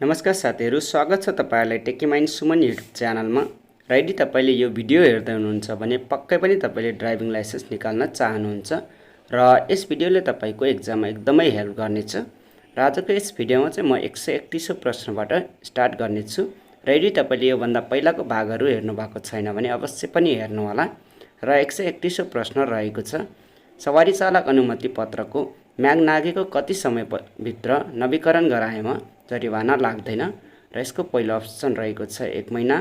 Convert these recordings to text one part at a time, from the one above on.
नमस्कार साथीहरु, स्वागत छ तपाईहरुलाई टेक्कीमाइन्ड सुमन युट्युब च्यानलमा। र यदि तपाईले यो भिडियो हेर्दै हुनुहुन्छ भने पक्कै पनि तपाईले ड्राइभिङ लाइसेन्स निकाल्न चाहनुहुन्छ र यस भिडियोले तपाईको एक्जाममा एकदमै हेल्प गर्नेछ। र आजको यस भिडियोमा चाहिँ म 131औं प्रश्नबाट स्टार्ट गर्नेछु। र यदि तपाईले यो भन्दा पहिलाको भागहरु हेर्नु भएको छैन भने अवश्य पनि हेर्नु होला। र 131औं प्रश्न रहेको छ, सवारी चालक अनुमति पत्रको म्याग नागेको कति समयभित्र नवीकरण गराएमा जरिवाना लाग्दैन। र यसको पहिलो अप्सन रहेको छ 1 महिना,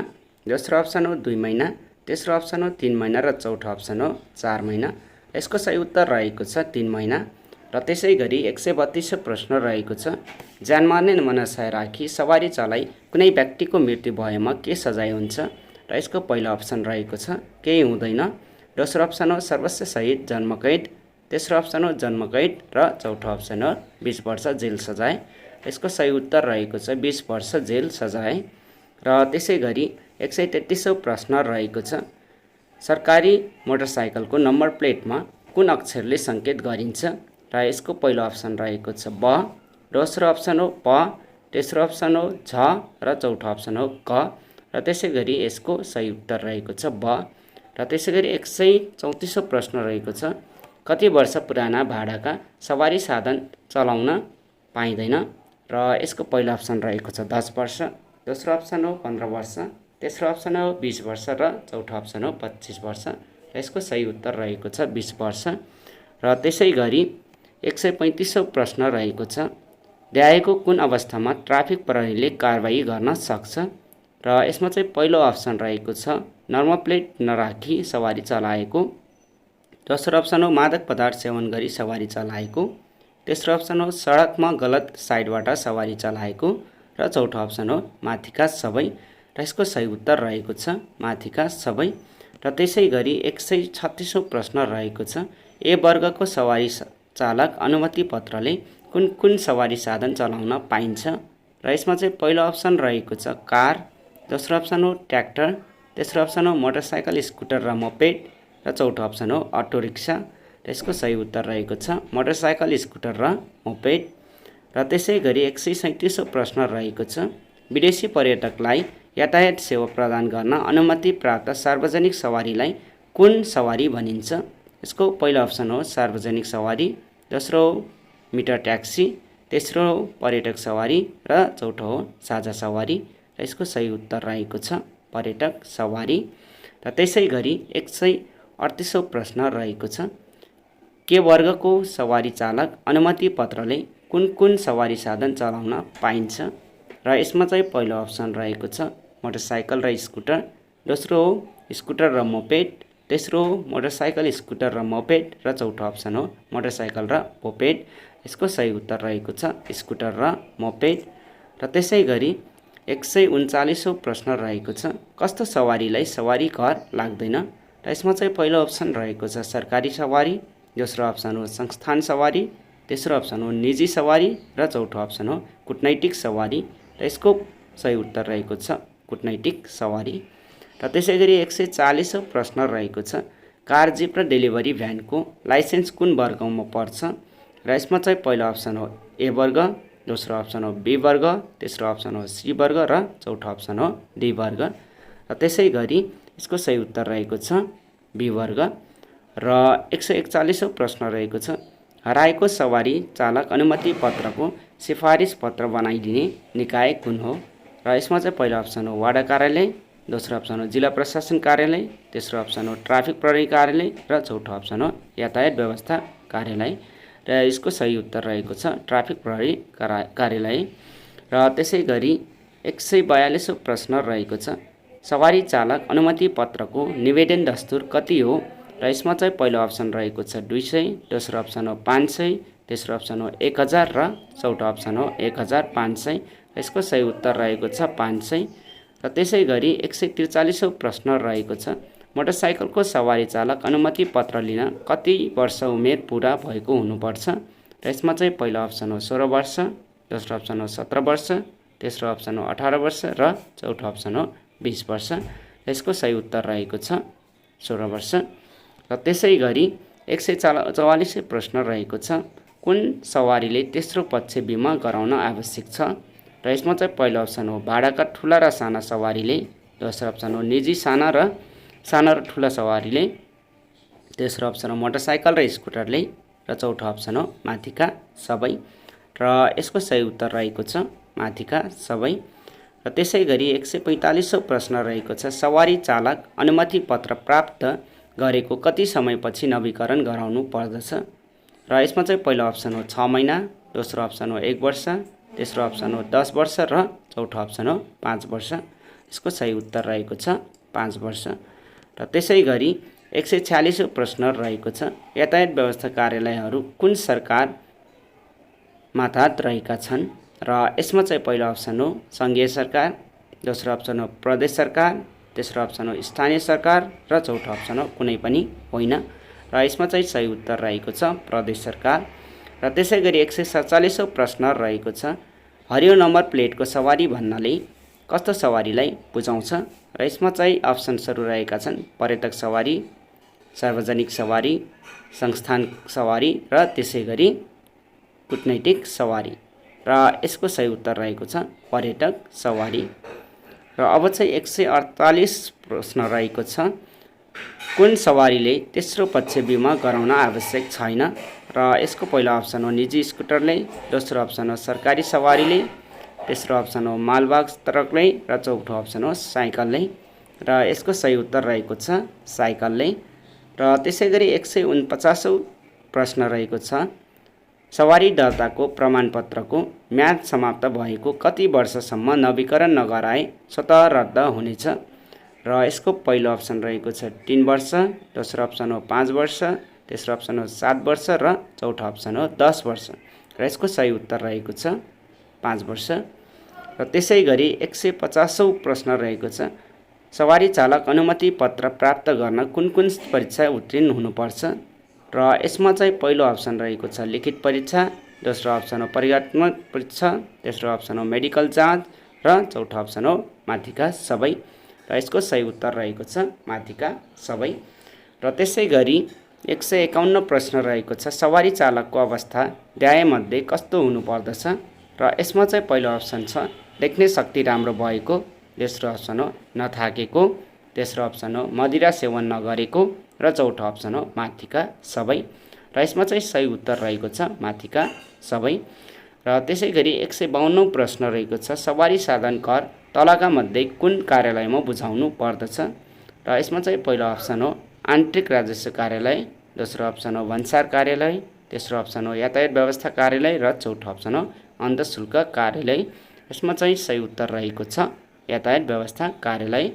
दोस्रो अप्सन हो 2 महिना, तेस्रो अप्सन हो 3 महिना र चौथो अप्सन हो 4 महिना। यसको सही उत्तर रहेको छ 3 महिना। र त्यसैगरी 132औं प्रश्न रहेको छ, ज्यान मार्ने मनसाय राखी सवारी चलाई कुनै व्यक्तिको मृत्यु भएमा के सजाय हुन्छ। र यसको पहिलो अप्सन रहेको छ केही हुँदैन, दोस्रो अप्सन हो सर्वस्व सहित जन्मकैद, तेस्रो अप्सन हो जन्मकैद र चौथो अप्सन हो 20 वर्ष जेल सजाय। यसको सही उत्तर रहेको छ 20 वर्ष जेल सजाय। र त्यसैगरी 133औं प्रश्न रहेको छ, सरकारी मोटरसाइकलको नम्बर प्लेटमा कुन अक्षरले संकेत गरिन्छ। र यसको पहिलो अप्सन रहेको छ ब, दोस्रो अप्सन हो प, तेस्रो अप्सन हो झ र चौथो अप्सन हो क। र त्यसैगरी यसको सही उत्तर रहेको छ ब। र त्यसैगरी 134औं प्रश्न रहेको छ, कति वर्ष पुराना भाडाका सवारी साधन चलाउन पाइँदैन। र यसको पहिलो अप्सन रहेको छ 10 वर्ष, दोस्रो अप्सन हो 15 वर्ष, तेस्रो अप्सन हो 20 वर्ष र चौथो अप्सन हो 25 वर्ष। र यसको सही उत्तर रहेको छ 20 वर्ष। र त्यसैगरी 135औं प्रश्न रहेको छ, देखाएको कुन अवस्थामा ट्राफिक प्रहरीले कारबाही गर्न सक्छ। र यसमा चाहिँ पहिलो अप्सन रहेको छ नम्बर प्लेट नराखी सवारी चलाएको, दोस्रो अप्सन हो मादक पदार्थ सेवन गरी सवारी चलाएको, तेस्रो अप्सन हो सडकमा गलत साइडबाट सवारी चलाएको र चौथो अप्सन हो माथिका सबै। र यसको सही उत्तर रहेको छ माथिका सबै। र त्यसैगरी 136औं प्रश्न रहेको छ, ए वर्गको सवारी चालक अनुमति पत्रले कुन कुन सवारी साधन चलाउन पाइन्छ। र यसमा चाहिँ पहिलो अप्सन रहेको छ कार, दोस्रो अप्सन हो ट्र्याक्टर, तेस्रो अप्सन हो मोटरसाइकल स्कुटर र मोपेड र चौथो अप्सन हो अटो रिक्सा। र यसको सही उत्तर रहेको छ मोटरसाइकल स्कुटर र मोपेड। र त्यसैगरी 137औं प्रश्न रहेको छ, विदेशी पर्यटकलाई यातायात सेवा प्रदान गर्न अनुमति प्राप्त सार्वजनिक सवारीलाई कुन सवारी भनिन्छ। यसको पहिलो अप्सन हो सार्वजनिक सवारी, दोस्रो हो मिटर ट्याक्सी, तेस्रो हो पर्यटक सवारी र चौथो हो साझा सवारी। र यसको सही उत्तर रहेको छ पर्यटक सवारी। र त्यसैगरी 138औं प्रश्न रहेको छ, के वर्गको सवारी चालक अनुमति पत्रले कुन कुन सवारी साधन चलाउन पाइन्छ। र यसमा चाहिँ पहिलो अप्सन रहेको छ मोटरसाइकल र स्कुटर, दोस्रो हो स्कुटर र मोपेड, तेस्रो हो मोटरसाइकल स्कुटर र मोपेड र चौथो अप्सन हो मोटरसाइकल र मोपेड। यसको सही उत्तर रहेको छ स्कुटर र मोपेड। र त्यसैगरी 139औं प्रश्न रहेको छ, कस्तो सवारीलाई सवारी कर लाग्दैन। र यसमा चाहिँ पहिलो अप्सन रहेको छ सरकारी सवारी, दोस्रो अप्सन हो संस्थान सवारी, तेस्रो अप्सन हो निजी सवारी र चौथो अप्सन हो कूटनैतिक सवारी। र यसको सही उत्तर रहेको छ कूटनैतिक सवारी। र त्यसैगरी 140औं प्रश्न रहेको छ, कार जिप र डेलिभरी भ्यानको लाइसेन्स कुन वर्गमा पर्छ। र यसमा चाहिँ पहिलो अप्सन हो ए वर्ग, दोस्रो अप्सन हो बी वर्ग, तेस्रो अप्सन हो सी वर्ग र चौथो अप्सन हो डी वर्ग। र त्यसैगरी यसको सही उत्तर रहेको छ बी वर्ग। र 141औं प्रश्न रहेको छ, हराएको सवारी चालक अनुमति पत्रको सिफारिस पत्र बनाइदिने निकाय कुन हो। र यसमा चाहिँ पहिलो अप्सन हो वाडा कार्यालय, दोस्रो अप्सन हो जिल्ला प्रशासन कार्यालय, तेस्रो अप्सन हो ट्राफिक प्रहरी कार्यालय र चौथो अप्सन हो यातायात व्यवस्था कार्यालय। र यसको सही उत्तर रहेको छ ट्राफिक प्रहरी कार्यालय। र त्यसैगरी 142औं प्रश्न रहेको छ, सवारी चालक अनुमति पत्रको निवेदन दस्तुर कति हो। र यसमा चाहिँ पहिलो अप्सन रहेको छ 200, दोस्रो अप्सन हो 500, तेस्रो अप्सन हो 1000 र चौथो अप्सन हो 1500। यसको सही उत्तर रहेको छ 500। र त्यसैगरी 143औं प्रश्न रहेको छ, मोटरसाइकलको सवारी चालक अनुमति पत्र लिन कति वर्ष उमेर पुरा भएको हुनुपर्छ। र यसमा चाहिँ पहिलो अप्सन हो 16 वर्ष, दोस्रो अप्सन हो 17 वर्ष, तेस्रो अप्सन हो 18 वर्ष र चौथो अप्सन हो 20 वर्ष। यसको सही उत्तर रहेको छ 16 वर्ष। र त्यसैगरी 144औं प्रश्न रहेको छ, कुन सवारीले तेस्रो पक्ष बिमा गराउन आवश्यक छ। र यसमा चाहिँ पहिलो अप्सन हो भाडाका ठुला र साना सवारीले, दोस्रो अप्सन हो निजी साना र ठुला सवारीले, तेस्रो अप्सन हो मोटरसाइकल र स्कुटरले, र चौथो अप्सन हो माथिका सबै। र यसको सही उत्तर रहेको छ माथिका सबै। र त्यसै गरी 145औं प्रश्न रहेको छ सवारी चालक अनुमति पत्र प्राप्त गरेको कति समयपछि नवीकरण गराउनु पर्दछ। र यसमा चाहिँ पहिलो अप्सन हो 6 महिना, दोस्रो अप्सन हो 1 वर्ष, तेस्रो अप्सन हो 10 वर्ष र चौथो अप्सन हो 5 वर्ष। यसको सही उत्तर रहेको छ 5 वर्ष। र त्यसै गरी 146औं प्रश्न रहेको छ यातायात व्यवस्था कार्यालयहरू कुन सरकार मातहत रहेका छन्। र यसमा चाहिँ पहिलो अप्सन हो सङ्घीय सरकार, दोस्रो अप्सन हो प्रदेश सरकार, तेस्रो अप्सन हो स्थानीय सरकार र चौथो अप्सन हो कुनै पनि होइन। र यसमा चाहिँ सही उत्तर रहेको छ प्रदेश सरकार। र त्यसै गरी 147औं प्रश्न रहेको छ हरियो नम्बर प्लेटको सवारी भन्नाले कस्तो सवारीलाई बुझाउँछ। र यसमा चाहिँ अप्सन्सहरू रहेका छन् पर्यटक सवारी, सार्वजनिक सवारी, संस्थान सवारी र त्यसै गरी कूटनैतिक सवारी। र यसको सही उत्तर रहेको छ पर्यटक सवारी। र अब चाहिँ 148 प्रश्न रहेको छ कुन सवारीले तेस्रो पक्ष बिमा गराउन आवश्यक छैन। र यसको पहिलो अप्सन हो निजी स्कुटरले, दोस्रो अप्सन हो सरकारी सवारीले, तेस्रो अप्सन हो मालवाहक ट्रकले र चौथो अप्सन हो साइकलले। र यसको सही उत्तर रहेको छ साइकलले। र त्यसै गरी 149औं प्रश्न रहेको छ सवारी दर्ताको प्रमाणपत्रको म्याद समाप्त भएको कति वर्षसम्म नवीकरण नगराए स्वतः रद्द हुनेछ। र यसको पहिलो अप्सन रहेको छ 3 वर्ष, दोस्रो अप्सन हो 5 वर्ष, तेस्रो अप्सन हो 7 वर्ष र चौथो अप्सन हो 10 वर्ष। र यसको सही उत्तर रहेको छ 5 वर्ष। र त्यसै गरी 150औं प्रश्न रहेको छ सवारी चालक अनुमति पत्र प्राप्त गर्न कुन कुन परीक्षा उत्तीर्ण हुनुपर्छ। र यसमा चाहिँ पहिलो अप्सन रहेको छ लिखित परीक्षा, दोस्रो अप्सन हो प्रयोगात्मक परीक्षा, तेस्रो अप्सन हो मेडिकल जाँच र चौथो अप्सन हो माथिका सबै। र यसको सही उत्तर रहेको छ माथिका सबै। र त्यसै गरी 151 प्रश्न रहेको छ सवारी चालकको अवस्था ध्यायमध्ये कस्तो हुनुपर्दछ। र यसमा चाहिँ पहिलो अप्सन छ देख्ने शक्ति राम्रो भएको, दोस्रो अप्सन हो नथाकेको, तेस्रो अप्सन हो मदिरा सेवन नगरेको र चौथो अप्सन हो माथिका सबै। र यसमा चाहिँ सही उत्तर रहेको छ माथिका सबै। र त्यसै गरी 152औं प्रश्न रहेको छ सवारी साधन कर तलका मध्ये कुन कार्यालयमा बुझाउनु पर्दछ। र यसमा चाहिँ पहिलो अप्सन हो आन्तरिक राजस्व कार्यालय, दोस्रो अप्सन हो भन्सार कार्यालय, तेस्रो अप्सन हो यातायात व्यवस्था कार्यालय र चौथो अप्सन हो अन्तःशुल्क कार्यालय। यसमा चाहिँ सही उत्तर रहेको छ यातायात व्यवस्था कार्यालय।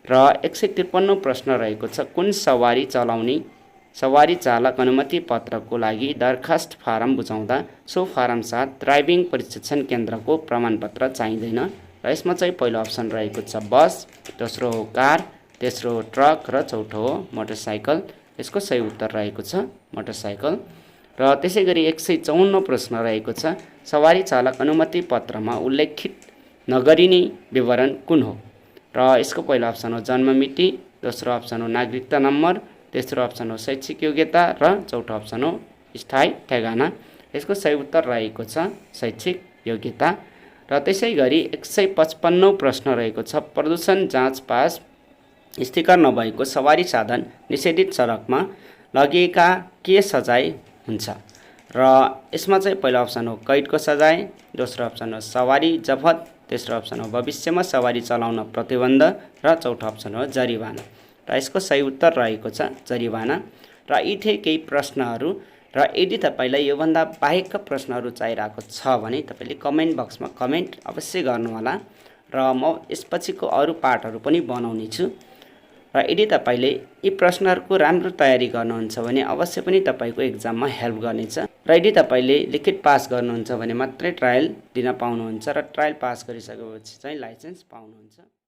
र 153औं प्रश्न रहेको छ कुन सवारी चलाउने सवारी चालक अनुमति पत्रको लागि दरखास्त फारम बुझाउँदा सो फारम साथ ड्राइभिङ प्रशिक्षण केन्द्रको प्रमाणपत्र चाहिँदैन। र यसमा चाहिँ पहिलो अप्सन रहेको छ बस, दोस्रो हो कार, तेस्रो हो ट्रक र चौथो हो मोटरसाइकल। यसको सही उत्तर रहेको छ मोटरसाइकल। र त्यसै गरी 154 प्रश्न रहेको छ सवारी चालक अनुमति पत्रमा उल्लेखित नगरिने विवरण कुन हो। र यसको पहिलो अप्सन हो जन्म मिति, दोस्रो अप्सन हो नागरिकता नम्बर, तेस्रो अप्सन हो शैक्षिक योग्यता र चौथो अप्सन हो स्थायी ठेगाना। यसको सही उत्तर रहेको छ शैक्षिक योग्यता। र त्यसै गरी 155औं प्रश्न रहेको छ प्रदूषण जाँच पास स्टिकर नभएको सवारी साधन निषेधित सडकमा लगिएका के सजाय हुन्छ। र यसमा चाहिँ पहिलो अप्सन हो कैदको सजाय, दोस्रो अप्सन हो सवारी जफत, तेस्रो अप्सन हो भविष्यमा सवारी चलाउन प्रतिबन्ध र चौथो अप्सन हो जरिवाना। र यसको सही उत्तर रहेको छ जरिवाना। र यी थिए केही प्रश्नहरू। र यदि तपाईलाई योभन्दा बाहेकका प्रश्नहरू चाहिरहेको छ भने तपाईले कमेन्ट बक्समा कमेन्ट अवश्य गर्नुहोला र म यसपछिको अरू पार्टहरू पनि बनाउने छु। र यदि तपाईले यी प्रश्नहरूको राम्रो तयारी गर्नुहुन्छ भने अवश्य पनि तपाईको एक्जाममा हेल्प गर्नेछ। र यदि तपाईले लिखित पास गर्नुहुन्छ भने मात्रै ट्रायल दिन पाउनुहुन्छ र ट्रायल पास गरिसकेपछि चाहिँ लाइसेन्स पाउनुहुन्छ।